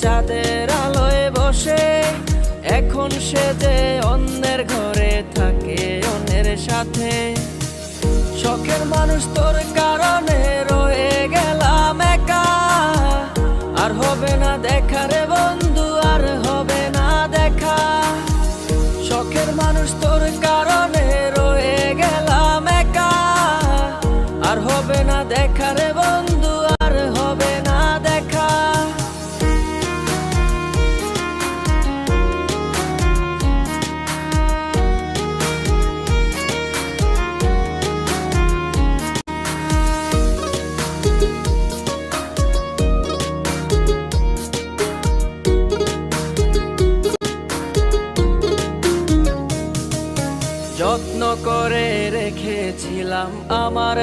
চাঁদের আলোয় বসে, এখন সে যে অন্যের ঘরে থাকে অন্যের সাথে। শখের মানুষ তোর কারণে রয়ে গেলাম একা, আর হবে না দেখা রে বন্ধু, আর হবে না দেখা। শখের মানুষ তোর কারণে রয়ে গেলাম একা, আর হবে না দেখা রে বন্ধু, আর হবে না দেখা। যত্ন করে রেখেছিলাম আমার